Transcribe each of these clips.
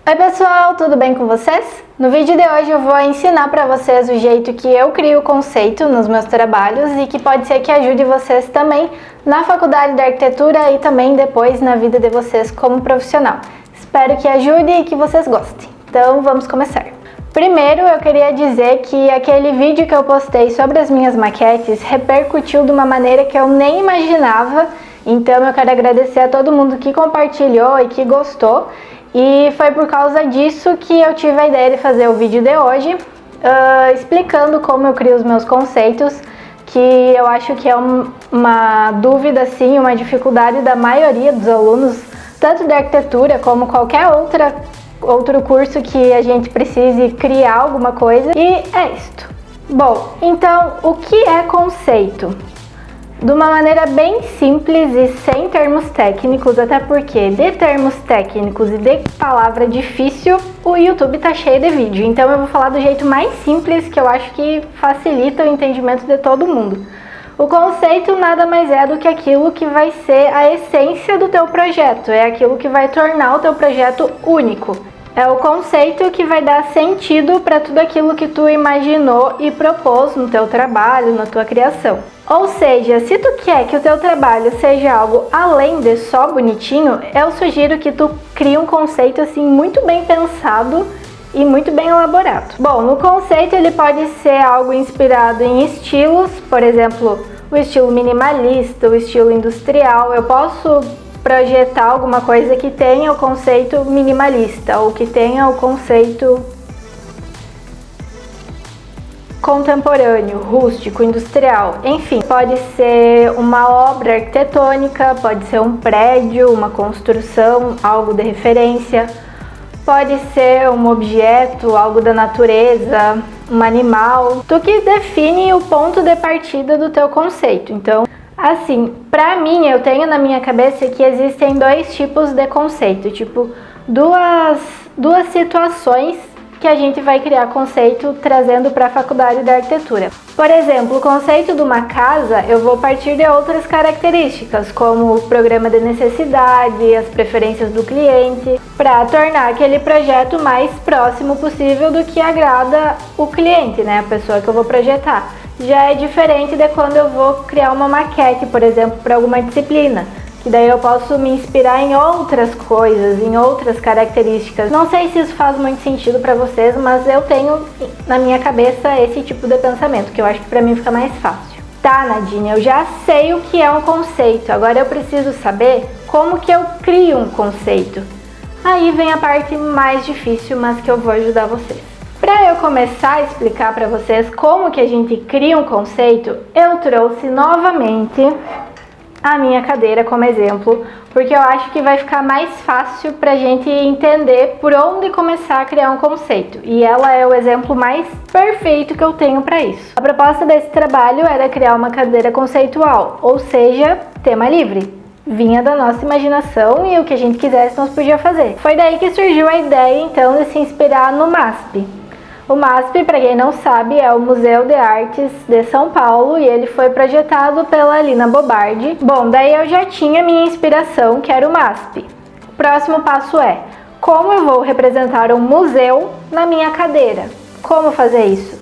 Oi pessoal, tudo bem com vocês? No vídeo de hoje eu vou ensinar para vocês o jeito que eu crio o conceito nos meus trabalhos e que pode ser que ajude vocês também na faculdade de arquitetura e também depois na vida de vocês como profissional. Espero que ajude e que vocês gostem. Então vamos começar. Primeiro eu queria dizer que aquele vídeo que eu postei sobre as minhas maquetes repercutiu de uma maneira que eu nem imaginava, então eu quero agradecer a todo mundo que compartilhou e que gostou. E foi por causa disso que eu tive a ideia de fazer o vídeo de hoje, explicando como eu crio os meus conceitos, que eu acho que é uma dúvida, sim, uma dificuldade da maioria dos alunos, tanto de arquitetura como qualquer outro curso que a gente precise criar alguma coisa. E é isto. Bom, então, o que é conceito? De uma maneira bem simples e sem termos técnicos, até porque de termos técnicos e de palavra difícil, o YouTube tá cheio de vídeo. Então eu vou falar do jeito mais simples, que eu acho que facilita o entendimento de todo mundo. O conceito nada mais é do que aquilo que vai ser a essência do teu projeto, é aquilo que vai tornar o teu projeto único. É o conceito que vai dar sentido para tudo aquilo que tu imaginou e propôs no teu trabalho, na tua criação. Ou seja, se tu quer que o teu trabalho seja algo além de só bonitinho, eu sugiro que tu crie um conceito assim muito bem pensado e muito bem elaborado. Bom, no conceito ele pode ser algo inspirado em estilos, por exemplo, o estilo minimalista, o estilo industrial. Eu posso projetar alguma coisa que tenha o conceito minimalista ou que tenha o conceito contemporâneo, rústico, industrial, enfim, pode ser uma obra arquitetônica, pode ser um prédio, uma construção, algo de referência, pode ser um objeto, algo da natureza, um animal, tu que define o ponto de partida do teu conceito. Então, assim, pra mim, eu tenho na minha cabeça que existem dois tipos de conceito, tipo, duas situações que a gente vai criar conceito trazendo para a faculdade de arquitetura. Por exemplo, o conceito de uma casa, eu vou partir de outras características, como o programa de necessidade, as preferências do cliente, para tornar aquele projeto mais próximo possível do que agrada o cliente, né, a pessoa que eu vou projetar. Já é diferente de quando eu vou criar uma maquete, por exemplo, para alguma disciplina, que daí eu posso me inspirar em outras coisas, em outras características. Não sei se isso faz muito sentido para vocês, mas eu tenho na minha cabeça esse tipo de pensamento, que eu acho que para mim fica mais fácil. Tá, Nadine, eu já sei o que é um conceito, agora eu preciso saber como que eu crio um conceito. Aí vem a parte mais difícil, mas que eu vou ajudar vocês. Para eu começar a explicar para vocês como que a gente cria um conceito, eu trouxe novamente a minha cadeira como exemplo, porque eu acho que vai ficar mais fácil pra gente entender por onde começar a criar um conceito, e ela é o exemplo mais perfeito que eu tenho para isso. A proposta desse trabalho era criar uma cadeira conceitual, ou seja, tema livre. Vinha da nossa imaginação e o que a gente quisesse nós podia fazer. Foi daí que surgiu a ideia então de se inspirar no MASP. O MASP, para quem não sabe, é o Museu de Artes de São Paulo e ele foi projetado pela Lina Bobardi. Bom, daí eu já tinha minha inspiração, que era o MASP. O próximo passo é, como eu vou representar um museu na minha cadeira? Como fazer isso?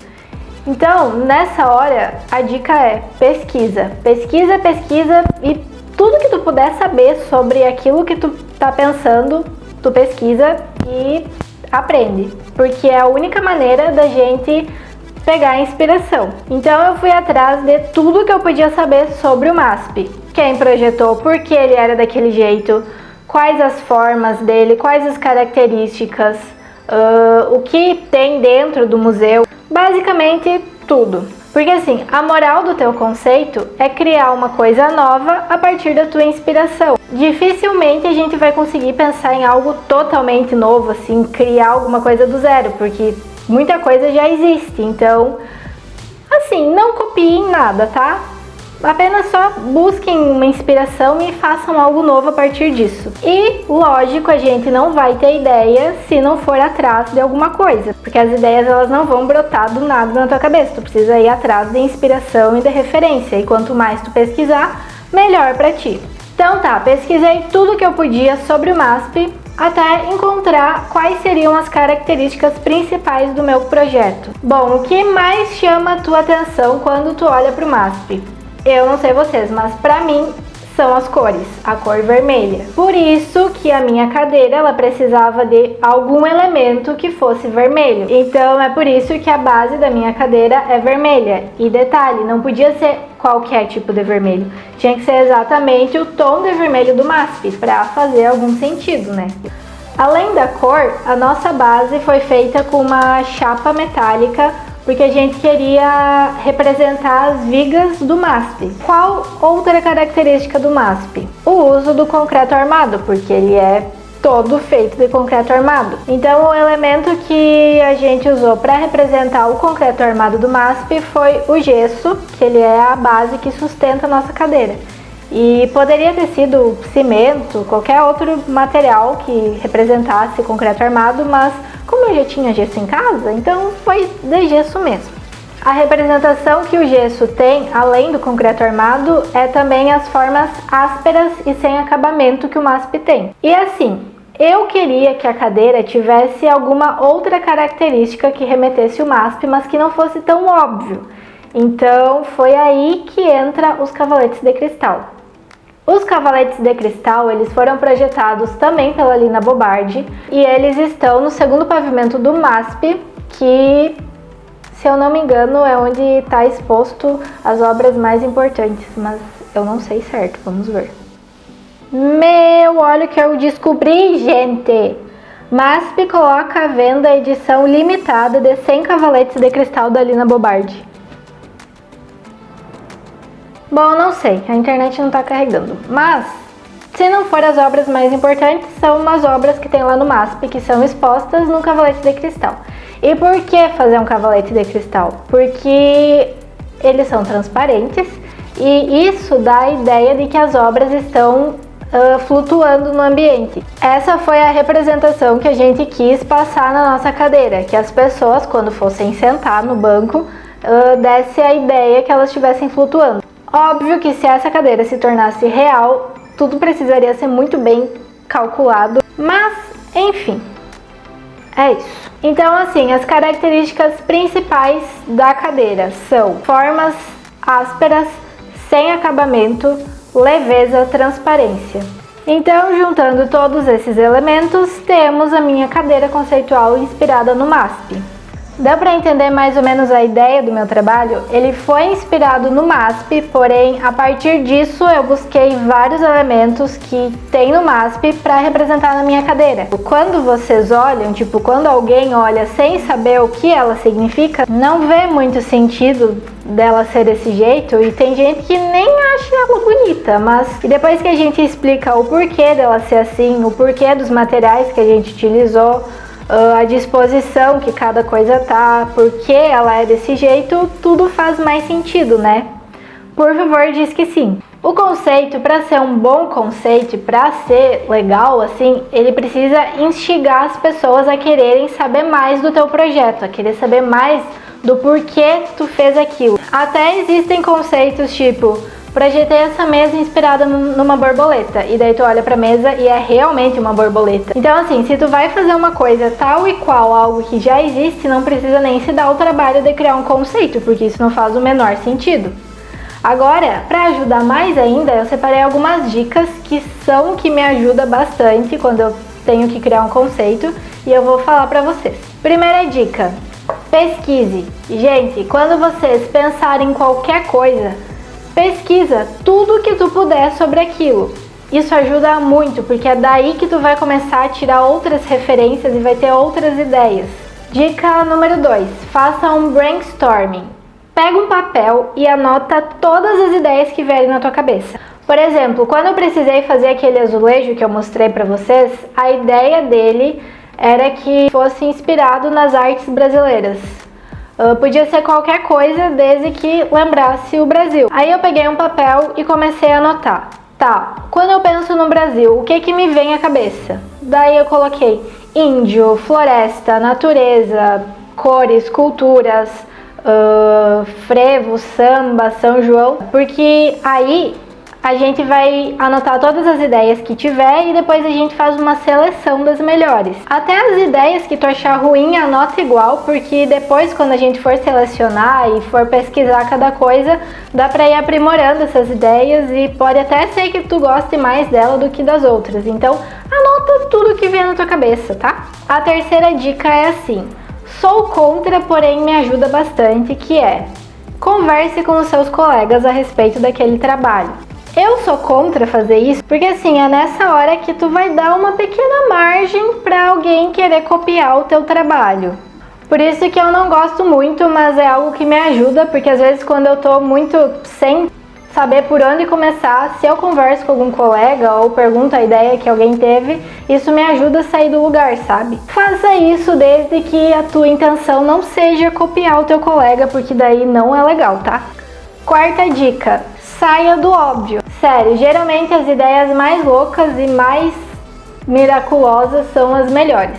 Então, nessa hora, a dica é pesquisa. Pesquisa, pesquisa e tudo que tu puder saber sobre aquilo que tu tá pensando, tu pesquisa e aprende, porque é a única maneira da gente pegar a inspiração. Então eu fui atrás de tudo que eu podia saber sobre o MASP. Quem projetou, por que ele era daquele jeito, quais as formas dele, quais as características, o que tem dentro do museu, basicamente tudo. Porque assim, a moral do teu conceito é criar uma coisa nova a partir da tua inspiração. Dificilmente a gente vai conseguir pensar em algo totalmente novo, assim, criar alguma coisa do zero, porque muita coisa já existe. Então, assim, não copiem nada, tá? Apenas só busquem uma inspiração e façam algo novo a partir disso. E, lógico, a gente não vai ter ideia se não for atrás de alguma coisa, porque as ideias elas não vão brotar do nada na tua cabeça. Tu precisa ir atrás de inspiração e de referência, e quanto mais tu pesquisar, melhor pra ti. Então tá, pesquisei tudo que eu podia sobre o MASP, até encontrar quais seriam as características principais do meu projeto. Bom, o que mais chama a tua atenção quando tu olha para o MASP? Eu não sei vocês, mas para mim são as cores, a cor vermelha. Por isso que a minha cadeira ela precisava de algum elemento que fosse vermelho. Então é por isso que a base da minha cadeira é vermelha. E detalhe, não podia ser qualquer tipo de vermelho. Tinha que ser exatamente o tom de vermelho do MASP para fazer algum sentido, né? Além da cor, a nossa base foi feita com uma chapa metálica porque a gente queria representar as vigas do MASP. Qual outra característica do MASP? O uso do concreto armado, porque ele é todo feito de concreto armado. Então o elemento que a gente usou para representar o concreto armado do MASP foi o gesso, que ele é a base que sustenta a nossa cadeira. E poderia ter sido cimento, qualquer outro material que representasse concreto armado, mas como eu já tinha gesso em casa, então foi de gesso mesmo. A representação que o gesso tem, além do concreto armado, é também as formas ásperas e sem acabamento que o MASP tem. E assim, eu queria que a cadeira tivesse alguma outra característica que remetesse o MASP, mas que não fosse tão óbvio. Então foi aí que entra os cavaletes de cristal. Os cavaletes de cristal, eles foram projetados também pela Lina Bobardi e eles estão no segundo pavimento do MASP, que, se eu não me engano, é onde está exposto as obras mais importantes, mas eu não sei certo, vamos ver. Olha o que eu descobri, gente! MASP coloca à venda a edição limitada de 100 cavaletes de cristal da Lina Bobardi. Bom, não sei, a internet não está carregando, mas se não for as obras mais importantes, são umas obras que tem lá no MASP, que são expostas no cavalete de cristal. E por que fazer um cavalete de cristal? Porque eles são transparentes e isso dá a ideia de que as obras estão flutuando no ambiente. Essa foi a representação que a gente quis passar na nossa cadeira, que as pessoas, quando fossem sentar no banco, desse a ideia que elas estivessem flutuando. Óbvio que se essa cadeira se tornasse real, tudo precisaria ser muito bem calculado, mas enfim, é isso. Então assim, as características principais da cadeira são formas ásperas, sem acabamento, leveza, transparência. Então, juntando todos esses elementos, temos a minha cadeira conceitual inspirada no MASP. Deu para entender mais ou menos a ideia do meu trabalho? Ele foi inspirado no MASP, porém, a partir disso eu busquei vários elementos que tem no MASP para representar na minha cadeira. Quando vocês olham, quando alguém olha sem saber o que ela significa, não vê muito sentido dela ser desse jeito e tem gente que nem acha ela bonita, mas e depois que a gente explica o porquê dela ser assim, o porquê dos materiais que a gente utilizou, a disposição que cada coisa tá, porque ela é desse jeito, tudo faz mais sentido, né? Por favor, diz que sim. O conceito, para ser um bom conceito, para ser legal assim, ele precisa instigar as pessoas a quererem saber mais do teu projeto, a querer saber mais do porquê tu fez aquilo. Até existem conceitos tipo: projetei essa mesa inspirada numa borboleta, e daí tu olha pra mesa e é realmente uma borboleta. Então assim, se tu vai fazer uma coisa tal e qual algo que já existe, não precisa nem se dar o trabalho de criar um conceito, porque isso não faz o menor sentido. Agora, para ajudar mais ainda, eu separei algumas dicas que me ajudam bastante quando eu tenho que criar um conceito, e eu vou falar pra vocês. Primeira dica: pesquise. Gente, quando vocês pensarem em qualquer coisa, pesquisa tudo que tu puder sobre aquilo. Isso ajuda muito, porque é daí que tu vai começar a tirar outras referências e vai ter outras ideias. Dica número 2. Faça um brainstorming. Pega um papel e anota todas as ideias que vierem na tua cabeça. Por exemplo, quando eu precisei fazer aquele azulejo que eu mostrei pra vocês, a ideia dele era que fosse inspirado nas artes brasileiras. Podia ser qualquer coisa desde que lembrasse o Brasil. Aí eu peguei um papel e comecei a anotar. Tá, quando eu penso no Brasil, o que me vem à cabeça? Daí eu coloquei índio, floresta, natureza, cores, culturas, frevo, samba, São João, porque aí A gente vai anotar todas as ideias que tiver e depois a gente faz uma seleção das melhores. Até as ideias que tu achar ruim, anota igual, porque depois quando a gente for selecionar e for pesquisar cada coisa, dá pra ir aprimorando essas ideias e pode até ser que tu goste mais dela do que das outras. Então, anota tudo que vier na tua cabeça, tá? A terceira dica é assim: sou contra, porém me ajuda bastante, que é: converse com os seus colegas a respeito daquele trabalho. Eu sou contra fazer isso porque assim, é nessa hora que tu vai dar uma pequena margem para alguém querer copiar o teu trabalho. Por isso que eu não gosto muito, mas é algo que me ajuda, porque às vezes quando eu tô muito sem saber por onde começar, se eu converso com algum colega ou pergunto a ideia que alguém teve, isso me ajuda a sair do lugar, sabe? Faça isso desde que a tua intenção não seja copiar o teu colega, porque daí não é legal, tá? Quarta dica: saia do óbvio. Sério, geralmente as ideias mais loucas e mais miraculosas são as melhores.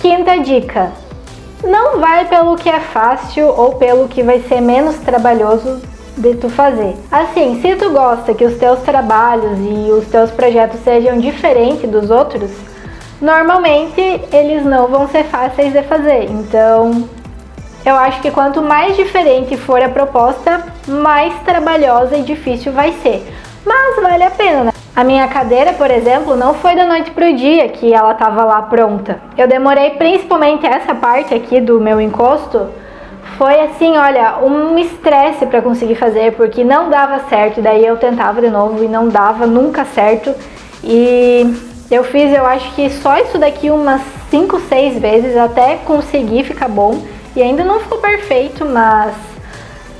Quinta dica: não vai pelo que é fácil ou pelo que vai ser menos trabalhoso de tu fazer. Assim, se tu gosta que os teus trabalhos e os teus projetos sejam diferentes dos outros, normalmente eles não vão ser fáceis de fazer. Então, eu acho que quanto mais diferente for a proposta, mais trabalhosa e difícil vai ser. Mas vale a pena, né? A minha cadeira, por exemplo, não foi da noite pro dia que ela tava lá pronta. Eu demorei, principalmente essa parte aqui do meu encosto, foi assim, olha, um estresse para conseguir fazer, porque não dava certo. Daí eu tentava de novo e não dava nunca certo. E eu fiz, eu acho que só isso daqui umas 5, 6 vezes até conseguir ficar bom. E ainda não ficou perfeito, mas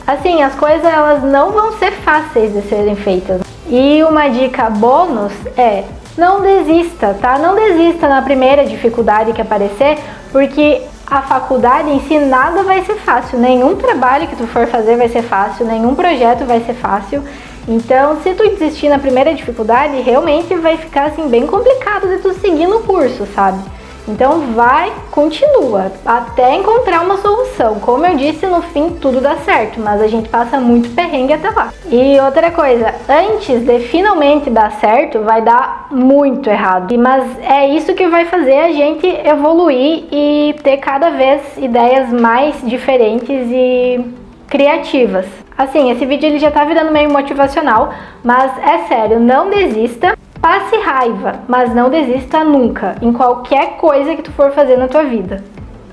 assim, as coisas elas não vão ser fáceis de serem feitas. E uma dica bônus é: não desista, tá? Não desista na primeira dificuldade que aparecer, porque a faculdade em si nada vai ser fácil. Nenhum trabalho que tu for fazer vai ser fácil, nenhum projeto vai ser fácil. Então, se tu desistir na primeira dificuldade, realmente vai ficar assim bem complicado de tu seguir no curso, sabe? Então vai, continua, até encontrar uma solução. Como eu disse, no fim tudo dá certo, mas a gente passa muito perrengue até lá. E outra coisa, antes de finalmente dar certo, vai dar muito errado. Mas é isso que vai fazer a gente evoluir e ter cada vez ideias mais diferentes e criativas. Assim, esse vídeo ele já tá virando meio motivacional, mas é sério, não desista. Passe raiva, mas não desista nunca, em qualquer coisa que tu for fazer na tua vida.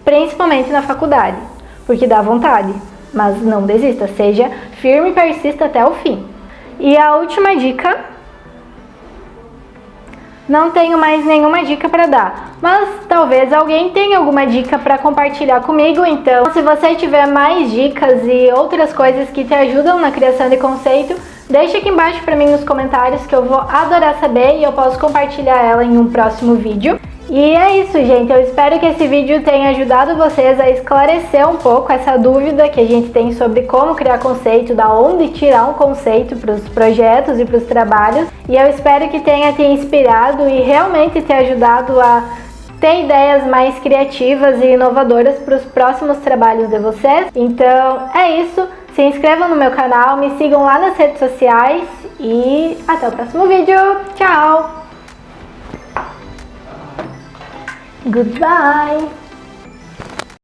Principalmente na faculdade, porque dá vontade, mas não desista, seja firme e persista até o fim. E a última dica, não tenho mais nenhuma dica para dar, mas talvez alguém tenha alguma dica para compartilhar comigo. Então, se você tiver mais dicas e outras coisas que te ajudam na criação de conceito, deixa aqui embaixo para mim nos comentários, que eu vou adorar saber e eu posso compartilhar ela em um próximo vídeo. E é isso, gente. Eu espero que esse vídeo tenha ajudado vocês a esclarecer um pouco essa dúvida que a gente tem sobre como criar conceito, da onde tirar um conceito para os projetos e para os trabalhos. E eu espero que tenha te inspirado e realmente te ajudado a ter ideias mais criativas e inovadoras para os próximos trabalhos de vocês. Então é isso. Se inscrevam no meu canal, me sigam lá nas redes sociais e até o próximo vídeo. Tchau! Goodbye!